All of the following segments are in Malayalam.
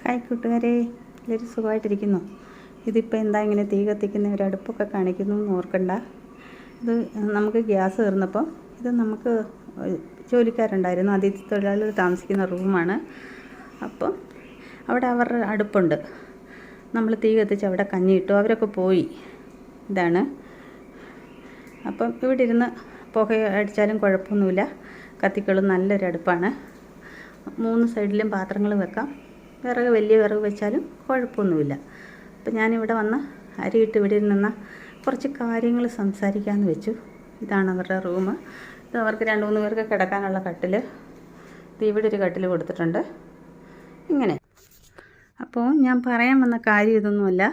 ഹായ് കൂട്ടുകാരെ, എല്ലാവരും സുഖമായിട്ടിരിക്കുന്നു. ഇതിപ്പോൾ എന്താ ഇങ്ങനെ തീ കത്തിക്കുന്ന ഒരു അടുപ്പൊക്കെ കാണിക്കുന്നു എന്ന് ഓർക്കണ്ട. ഇത് നമുക്ക് ഗ്യാസ് തീർന്നപ്പോൾ ഇത് നമുക്ക് ജോലിക്കാരുണ്ടായിരുന്നു, അതിഥി തൊഴിലാളികൾ താമസിക്കുന്ന റൂമാണ്. അപ്പം അവിടെ അവരുടെ അടുപ്പുണ്ട്. നമ്മൾ തീ കത്തിച്ച് അവിടെ കഞ്ഞി ഇട്ടു, അവരൊക്കെ പോയി. ഇതാണ്. അപ്പം ഇവിടെ ഇരുന്ന് പുക അടിച്ചാലും കുഴപ്പമൊന്നുമില്ല, കത്തിക്കളും. നല്ലൊരു അടുപ്പാണ്. 3 സൈഡിലും പാത്രങ്ങൾ വെക്കാം. വിറക് വലിയ വിറക് വെച്ചാലും കുഴപ്പമൊന്നുമില്ല. അപ്പം ഞാനിവിടെ വന്ന് അരിയിട്ട് ഇവിടെ നിന്ന് കുറച്ച് കാര്യങ്ങൾ സംസാരിക്കാമെന്ന് വെച്ചു. ഇതാണ് അവരുടെ റൂം. ഇത് അവർക്ക് 2-3 പേർക്ക് കിടക്കാനുള്ള കട്ടിൽ. ഇവിടെ ഒരു കട്ടിൽ കൊടുത്തിട്ടുണ്ട്. ഇങ്ങനെ. അപ്പോൾ ഞാൻ പറയാൻ വന്ന കാര്യം ഇതൊന്നുമല്ല.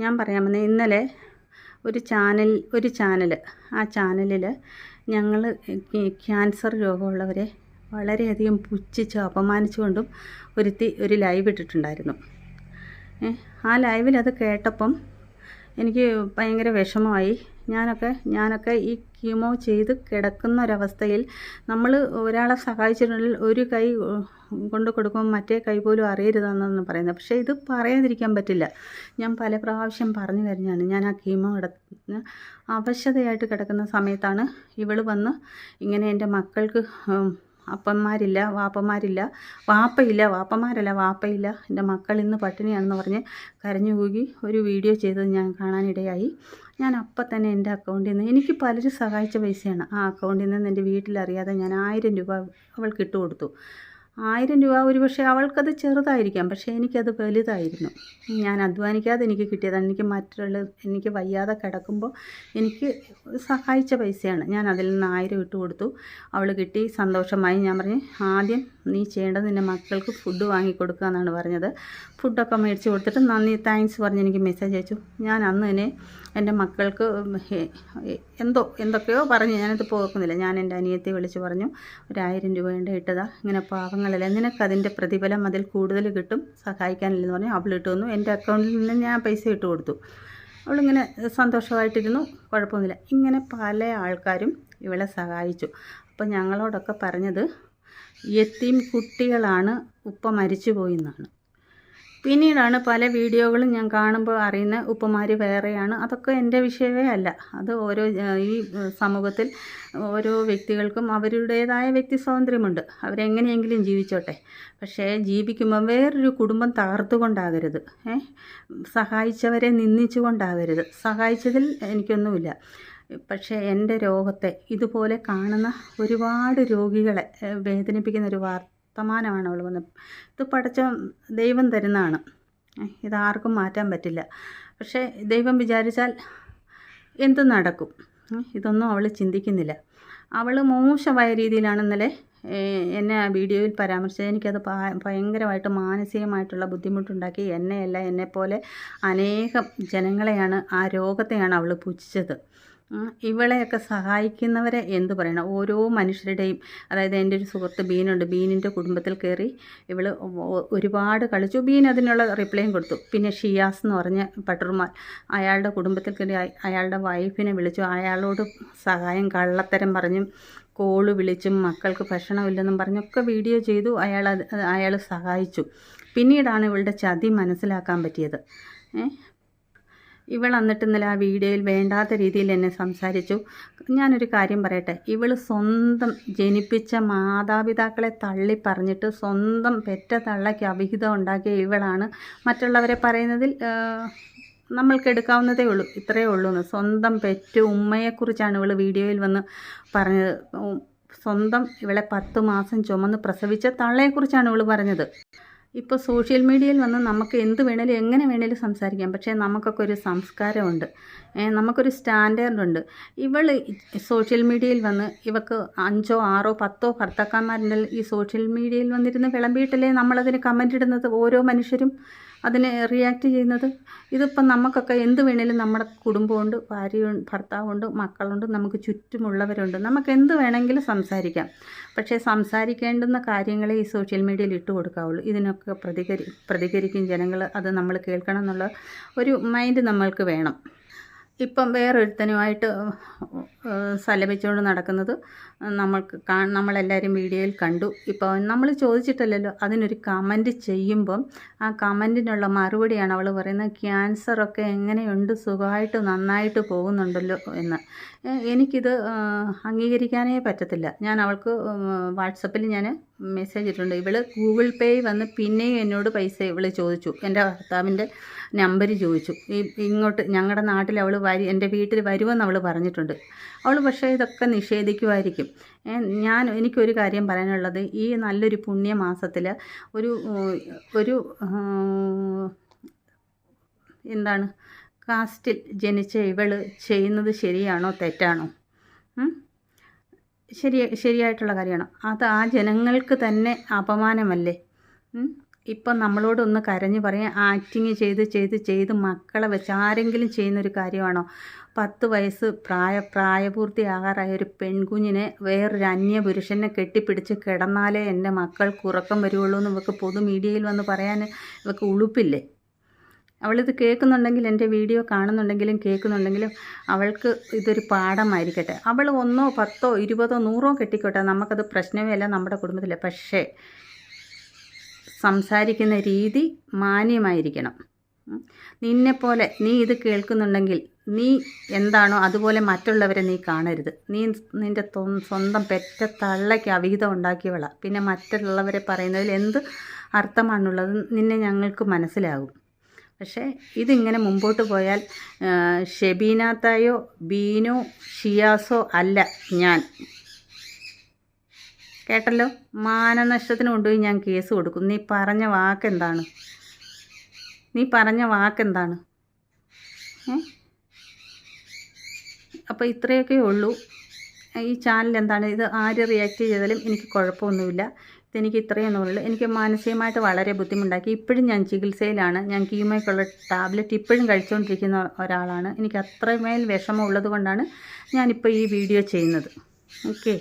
ഞാൻ പറയാൻ വന്ന ഇന്നലെ ഒരു ചാനൽ ആ ചാനലിൽ ഞങ്ങൾ ക്യാൻസർ രോഗമുള്ളവരെ വളരെയധികം പുച്ഛിച്ച് അപമാനിച്ചുകൊണ്ടും ഒരു ലൈവ് ഇട്ടിട്ടുണ്ടായിരുന്നു. ആ ലൈവിൽ അത് കേട്ടപ്പം എനിക്ക് ഭയങ്കര വിഷമമായി. ഞാനൊക്കെ ഈ കീമോ ചെയ്ത് കിടക്കുന്ന ഒരവസ്ഥയിൽ നമ്മൾ ഒരാളെ സഹായിച്ചിട്ടുണ്ടെങ്കിൽ ഒരു കൈ കൊണ്ട് കൊടുക്കുമ്പോൾ മറ്റേ കൈ പോലും അറിയരുതെന്നാണ് പറയുന്നത്. പക്ഷേ ഇത് പറയാതിരിക്കാൻ പറ്റില്ല. ഞാൻ പല പ്രാവശ്യം പറഞ്ഞു കഴിഞ്ഞാണ്. ഞാൻ ആ കീമോ അവശതയായിട്ട് കിടക്കുന്ന സമയത്താണ് ഇവൾ വന്ന് ഇങ്ങനെ എൻ്റെ മക്കൾക്ക് വാപ്പയില്ല, എൻ്റെ മക്കൾ ഇന്ന് പട്ടിണിയാണെന്ന് പറഞ്ഞ് കരഞ്ഞു കൂകി ഒരു വീഡിയോ ചെയ്തത് ഞാൻ കാണാനിടയായി. ഞാൻ അപ്പം തന്നെ എൻ്റെ അക്കൗണ്ടിൽ നിന്ന്, എനിക്ക് പലരും സഹായിച്ച പൈസയാണ്, ആ അക്കൗണ്ടിൽ നിന്ന് എൻ്റെ വീട്ടിലറിയാതെ ഞാൻ 1000 രൂപ അവൾക്ക് ഇട്ട് കൊടുത്തു. 1000 രൂപ ഒരുപക്ഷെ അവൾക്കത് ചെറുതായിരിക്കാം, പക്ഷേ എനിക്കത് വലുതായിരുന്നു. ഞാൻ അധ്വാനിക്കാതെ എനിക്ക് കിട്ടിയതാണ്. എനിക്ക് വയ്യാതെ കിടക്കുമ്പോൾ എനിക്ക് സഹായിച്ച പൈസയാണ്. ഞാൻ അതിൽ നിന്ന് 1000 ഇട്ട് കൊടുത്തു. അവൾ കിട്ടി, സന്തോഷമായി. ഞാൻ പറഞ്ഞു, ആദ്യം നീ ചെയ്യേണ്ടത് നിൻ്റെ മക്കൾക്ക് ഫുഡ് വാങ്ങിക്കൊടുക്കുക എന്നാണ് പറഞ്ഞത്. ഫുഡൊക്കെ മേടിച്ച് കൊടുത്തിട്ട് നന്ദി, താങ്ക്സ് പറഞ്ഞ് എനിക്ക് മെസ്സേജ് അയച്ചു. ഞാൻ അന്ന് തന്നെ എൻ്റെ മക്കൾക്ക് എന്തൊക്കെയോ പറഞ്ഞ്, ഞാനത് പോക്കുന്നില്ല. ഞാൻ എൻ്റെ അനിയത്തെ വിളിച്ച് പറഞ്ഞു, 1000 രൂപ ഉണ്ട്, ഇട്ടതാ, ഇങ്ങനെ പാവങ്ങളല്ല, നിനക്കതിൻ്റെ പ്രതിഫലം അതിൽ കൂടുതൽ കിട്ടും, സഹായിക്കാനില്ലെന്ന് പറഞ്ഞു. അവൾ ഇട്ട് വന്നു. എൻ്റെ അക്കൗണ്ടിൽ നിന്ന് ഞാൻ പൈസ ഇട്ട് കൊടുത്തു. അവളിങ്ങനെ സന്തോഷമായിട്ടിരുന്നു, കുഴപ്പമൊന്നുമില്ല. ഇങ്ങനെ പല ആൾക്കാരും ഇവളെ സഹായിച്ചു. അപ്പോൾ ഞങ്ങളോടൊക്കെ പറഞ്ഞത് യത്തീം കുട്ടികളാണ് ഉപ്പ മരിച്ചു പോയെന്നാണ്. പിന്നീടാണ് പല വീഡിയോകളും ഞാൻ കാണുമ്പോൾ അറിയുന്ന ഉപ്പമാർ വേറെയാണ്. അതൊക്കെ എൻ്റെ വിഷയമേ അല്ല. അത് ഈ സമൂഹത്തിൽ ഓരോ വ്യക്തികൾക്കും അവരുടേതായ വ്യക്തി സ്വാതന്ത്ര്യമുണ്ട്. അവരെങ്ങനെയെങ്കിലും ജീവിച്ചോട്ടെ. പക്ഷേ ജീവിക്കുമ്പോൾ വേറൊരു കുടുംബം തകർത്തുകൊണ്ടാകരുത്. സഹായിച്ചവരെ നിന്ദിച്ചുകൊണ്ടാകരുത്. സഹായിച്ചതിൽ എനിക്കൊന്നുമില്ല. പക്ഷേ എൻ്റെ രോഗത്തെ ഇതുപോലെ കാണുന്ന ഒരുപാട് രോഗികളെ വേദനിപ്പിക്കുന്ന ഒരു വർത്തമാനമാണ് അവൾ വന്നത്. ഇത് പടച്ച ദൈവം തരുന്നതാണ്, ഇതാർക്കും മാറ്റാൻ പറ്റില്ല. പക്ഷേ ദൈവം വിചാരിച്ചാൽ എന്ത് നടക്കും. ഇതൊന്നും അവൾ ചിന്തിക്കുന്നില്ല. അവൾ മോശമായ രീതിയിലാണ് ഇന്നലെ എന്നെ ആ വീഡിയോയിൽ പരാമർശിച്ചത്. എനിക്കത് ഭയങ്കരമായിട്ട് മാനസികമായിട്ടുള്ള ബുദ്ധിമുട്ടുണ്ടാക്കി. എന്നെപ്പോലെ അനേകം ജനങ്ങളെയാണ്, ആ രോഗത്തെയാണ് അവൾ പുച്ഛിച്ചത്. ഇവളെയൊക്കെ സഹായിക്കുന്നവരെ എന്തു പറയണം. ഓരോ മനുഷ്യരുടെയും, അതായത് എൻ്റെ ഒരു സുഹൃത്ത് ബീനുണ്ട്, ബീനിൻ്റെ കുടുംബത്തിൽ കയറി ഇവൾ ഒരുപാട് കളിച്ചു. ബീൻ അതിനുള്ള റിപ്ലൈയും കൊടുത്തു. പിന്നെ ഷിയാസ് എന്ന് പറഞ്ഞ പട്ടർമാൽ, അയാളുടെ കുടുംബത്തിൽ കയറി അയാളുടെ വൈഫിനെ വിളിച്ചു. അയാളോട് സഹായം കള്ളത്തരം പറഞ്ഞും കോള് വിളിച്ചും മക്കൾക്ക് ഭക്ഷണമില്ലെന്നും പറഞ്ഞൊക്കെ വീഡിയോ ചെയ്തു. അയാൾ സഹായിച്ചു. പിന്നീടാണ് ഇവളുടെ ചതി മനസ്സിലാക്കാൻ പറ്റിയത്. ഇവൾ എന്നിട്ട് ഇന്നലെ ആ വീഡിയോയിൽ വേണ്ടാത്ത രീതിയിൽ എന്നെ സംസാരിച്ചു. ഞാനൊരു കാര്യം പറയട്ടെ. ഇവൾ സ്വന്തം ജനിപ്പിച്ച മാതാപിതാക്കളെ തള്ളി പറഞ്ഞിട്ട് സ്വന്തം പെറ്റ തള്ളയ്ക്ക് അവിഹിതം ഉണ്ടാക്കിയ ഇവളാണ് മറ്റുള്ളവരെ പറയുന്നതിൽ നമ്മൾക്ക് എടുക്കാവുന്നതേ ഉള്ളൂ, ഇത്രയേ ഉള്ളൂ എന്ന്. സ്വന്തം പെറ്റ് ഉമ്മയെക്കുറിച്ചാണ് ഇവൾ വീഡിയോയിൽ വന്ന് പറഞ്ഞത്. സ്വന്തം ഇവളെ 10 മാസം ചുമന്ന് പ്രസവിച്ച തള്ളയെക്കുറിച്ചാണ് ഇവൾ പറഞ്ഞത്. ഇപ്പോൾ സോഷ്യൽ മീഡിയയിൽ വന്ന് നമുക്ക് എന്ത് വേണേലും എങ്ങനെ വേണേലും സംസാരിക്കാം. പക്ഷേ നമുക്കൊക്കെ ഒരു സംസ്കാരമുണ്ട്, നമുക്കൊരു സ്റ്റാൻഡേർഡുണ്ട്. ഇവൾ സോഷ്യൽ മീഡിയയിൽ വന്ന് ഇവൾക്ക് 5, 6, 10 ഭർത്താക്കന്മാരുണ്ട്. ഈ സോഷ്യൽ മീഡിയയിൽ വന്നിരുന്ന് വിളമ്പിയിട്ടല്ലേ നമ്മളതിന് കമൻ്റ് ഇടുന്നത്, ഓരോ മനുഷ്യരും അതിന് റിയാക്ട് ചെയ്യുന്നത്. ഇതിപ്പം നമുക്കൊക്കെ എന്ത് വേണേലും, നമ്മുടെ കുടുംബമുണ്ട്, ഭാര്യയുണ്ട്, ഭർത്താവുണ്ട്, മക്കളുണ്ട്, നമുക്ക് ചുറ്റുമുള്ളവരുണ്ട്, നമുക്ക് എന്ത് വേണമെങ്കിലും സംസാരിക്കാം. പക്ഷേ സംസാരിക്കേണ്ടുന്ന കാര്യങ്ങളെ ഈ സോഷ്യൽ മീഡിയയിൽ ഇട്ട് കൊടുക്കാവുള്ളൂ. ഇതിനൊക്കെ പ്രതികരിക്കും ജനങ്ങൾ. അത് നമ്മൾ കേൾക്കണം എന്നുള്ള ഒരു മൈൻഡ് നമ്മൾക്ക് വേണം. ഇപ്പം വേറൊരുത്തനുമായിട്ട് സല്ലപിച്ചുകൊണ്ട് നടക്കുന്നത് നമ്മളെല്ലാവരും വീഡിയോയിൽ കണ്ടു. ഇപ്പോൾ നമ്മൾ ചോദിച്ചിട്ടല്ലല്ലോ, അതിനൊരു കമൻറ്റ് ചെയ്യുമ്പം ആ കമൻറ്റിനുള്ള മറുപടിയാണ് അവൾ പറയുന്നത്, ക്യാൻസറൊക്കെ എങ്ങനെയുണ്ട്, സുഖമായിട്ട് നന്നായിട്ട് പോകുന്നുണ്ടല്ലോ എന്ന്. എനിക്കിത് അംഗീകരിക്കാനേ പറ്റത്തില്ല. ഞാൻ അവൾക്ക് വാട്സപ്പിൽ ഞാൻ മെസ്സേജ് ഇട്ടിട്ടുണ്ട്. ഇവൾ ഗൂഗിൾ പേ വന്ന് പിന്നെയും എന്നോട് പൈസ ഇവൾ ചോദിച്ചു, എൻ്റെ ഭർത്താവിൻ്റെ നമ്പർ ചോദിച്ചു. ഇങ്ങോട്ട് ഞങ്ങളുടെ നാട്ടിൽ അവൾ എൻ്റെ വീട്ടിൽ വരുമെന്ന് അവൾ പറഞ്ഞിട്ടുണ്ട്. അവൾ പക്ഷേ ഇതൊക്കെ നിഷേധിക്കുമായിരിക്കും. എനിക്കൊരു കാര്യം പറയാനുള്ളത്, ഈ നല്ലൊരു പുണ്യമാസത്തിൽ ഒരു എന്താണ് കാസ്റ്റിൽ ജനിച്ച ഇവൾ ചെയ്യുന്നത് ശരിയാണോ തെറ്റാണോ? ശരിയായിട്ടുള്ള കാര്യമാണോ? അത് ആ ജനങ്ങൾക്ക് തന്നെ അപമാനമല്ലേ? ഇപ്പം നമ്മളോടൊന്ന് കരഞ്ഞ് പറയാൻ ആക്ടിങ് ചെയ്ത് മക്കളെ വെച്ച് ആരെങ്കിലും ചെയ്യുന്നൊരു കാര്യമാണോ? 10 വയസ്സ് പ്രായപൂർത്തിയാകാറായ ഒരു പെൺകുഞ്ഞിനെ വേറൊരു അന്യപുരുഷനെ കെട്ടിപ്പിടിച്ച് കിടന്നാലേ എൻ്റെ മക്കൾക്ക് ഉറക്കം വരുള്ളൂ എന്ന് ഇവർക്ക് പൊതു മീഡിയയിൽ വന്ന് പറയാൻ ഇവർക്ക് ഉളുപ്പില്ലേ? അവളിത് കേൾക്കുന്നുണ്ടെങ്കിൽ, എൻ്റെ വീഡിയോ കാണുന്നുണ്ടെങ്കിലും കേൾക്കുന്നുണ്ടെങ്കിലും അവൾക്ക് ഇതൊരു പാഠമായിരിക്കട്ടെ. അവൾ 1, 10, 20, 100 കെട്ടിക്കോട്ടെ, നമുക്കത് പ്രശ്നമേ അല്ല നമ്മുടെ കുടുംബത്തിൽ. പക്ഷേ സംസാരിക്കുന്ന രീതി മാന്യമായിരിക്കണം. നിന്നെപ്പോലെ നീ ഇത് കേൾക്കുന്നുണ്ടെങ്കിൽ നീ എന്താണോ അതുപോലെ മറ്റുള്ളവരെ നീ കാണരുത്. നിൻ്റെ സ്വന്തം പെറ്റ തള്ളയ്ക്ക് അവിഹിതം ഉണ്ടാക്കിയവളാണ്. പിന്നെ മറ്റുള്ളവരെ പറയുന്നതിൽ എന്ത് അർത്ഥമാണുള്ളത് നിന്നെ ഞങ്ങൾക്ക് മനസ്സിലാകും. പക്ഷേ ഇതിങ്ങനെ മുമ്പോട്ട് പോയാൽ ഷെബീനാത്തായോ ബീനോ ഷിയാസോ അല്ല ഞാൻ. കേട്ടല്ലോ, മാനനഷ്ടത്തിന് കൊണ്ടുപോയി ഞാൻ കേസ് കൊടുക്കും. നീ പറഞ്ഞ വാക്കെന്താണ്? അപ്പോൾ ഇത്രയൊക്കെ ഉള്ളൂ. ഈ ചാനൽ എന്താണ്, ഇത് ആര് റിയാക്ട് ചെയ്താലും എനിക്ക് കുഴപ്പമൊന്നുമില്ല. ഇതെനിക്ക് ഇത്രയൊന്നും ഉള്ളൂ. എനിക്ക് മാനസികമായിട്ട് വളരെ ബുദ്ധിമുട്ടാക്കി. ഇപ്പോഴും ഞാൻ ചികിത്സയിലാണ്. ഞാൻ കീമോയ്ക്കുള്ള ടാബ്ലറ്റ് ഇപ്പോഴും കഴിച്ചുകൊണ്ടിരിക്കുന്ന ഒരാളാണ്. എനിക്ക് അത്രമേൽ വിഷമം ഉള്ളത് കൊണ്ടാണ് ഞാനിപ്പോൾ ഈ വീഡിയോ ചെയ്യുന്നത്. ഓക്കെ.